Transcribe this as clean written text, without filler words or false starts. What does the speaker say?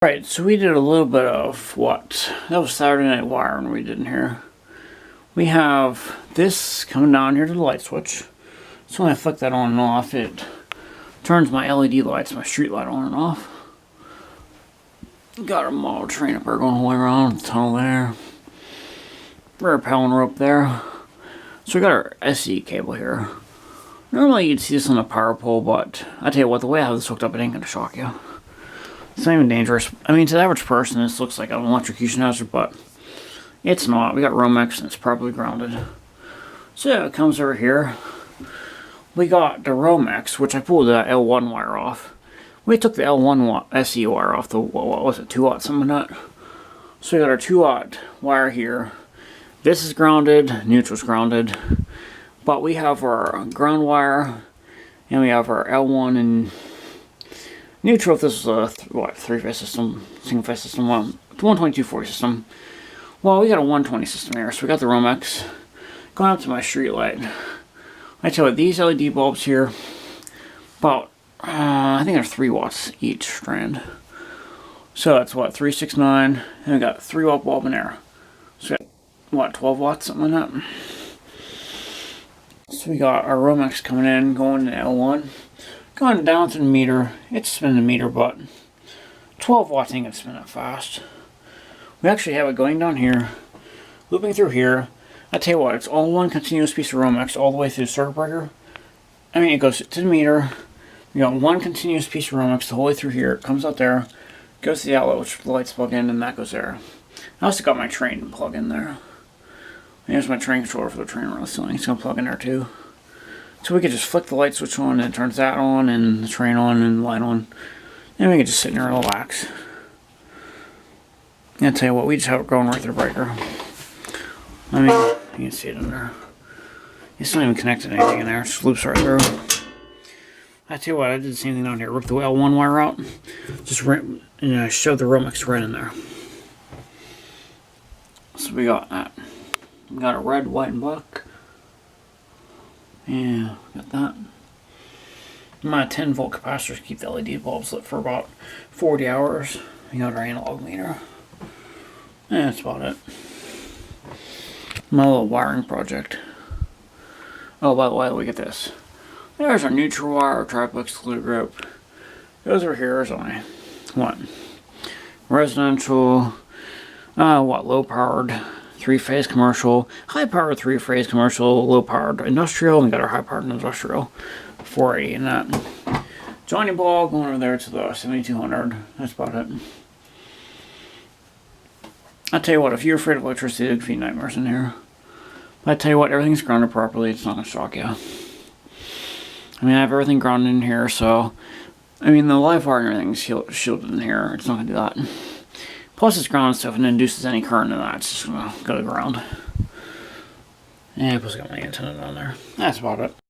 Right, so we did a little bit of what? That was Saturday Night Wiring we did in here. We have this coming down here to the light switch. So when I flick that on and off, it turns my LED lights, my street light on and off. Got our model train up there going all the way around the tunnel there. Rear Powell rope there. So we got our SE cable here. Normally you'd see this on a power pole, but I tell you what, the way I have this hooked up, it ain't gonna shock you. It's not even dangerous. I mean, to the average person, this looks like an electrocution hazard, but it's not. We got Romex and it's properly grounded. So it comes over here. We got the Romex, which I pulled the L1 wire off. We took the L1 SE wire off the, what was it, 2-aught, something like that. So we got our 2-aught wire here. This is grounded, neutral's grounded. But we have our ground wire, and we have our L1 and neutral. If this is a, what, 3-phase system, single-phase system, 122/40 system. Well, we got a 120 system here, so we got the Romex. Going up to my street light. I tell you what, these LED bulbs here, about, I think they're 3 watts each strand. So that's what, 369, and we got a 3-watt bulb in there. So we got, what, 12 watts, something like that. So we got our Romex coming in, going to L1. Going down to the meter, it's spinning the meter, but 12 watts ain't gonna spin that fast. We actually have it going down here, looping through here. I tell you what, it's all one continuous piece of Romex all the way through the circuit breaker. I mean, it goes to the meter. We got one continuous piece of Romex the whole way through here. It comes out there, goes to the outlet, which the lights plug in, and that goes there. I also got my train plug in there. And here's my train controller for the train around the ceiling. It's gonna plug in there too. So we could just flick the light switch on and it turns that on and the train on and the light on. And we can just sit there and relax. And I'll tell you what, we just have it going right through the breaker. I mean, you can see it in there. It's not even connected to anything in there, it just loops right through. I tell you what, I did the same thing down here. Ripped the L1 wire out, just shoved the Romex right in there. So we got that. We got a red, white, and black. Yeah, got that. My 10-volt capacitors keep the LED bulbs lit for about 40 hours. We got our analog meter. And that's about it. My little wiring project. Oh, by the way, look at this. There's our neutral wire, triplex glue grip. Goes over here is only what? Residential, low powered 3-phase commercial, high powered 3-phase commercial, low powered industrial, and we got our high powered industrial 480 in that. Johnny ball going over there to the 7200. That's about it. I'll tell you what, if you're afraid of electricity, there could be nightmares in here. But I tell you what, everything's grounded properly, it's not going to shock you. I mean, I have everything grounded in here, so, I mean, the live wire and everything's shielded in here. It's not going to do that. Plus, it's ground stuff and induces any current in that. It's just going to go to ground. And plus, I got my antenna down there. That's about it.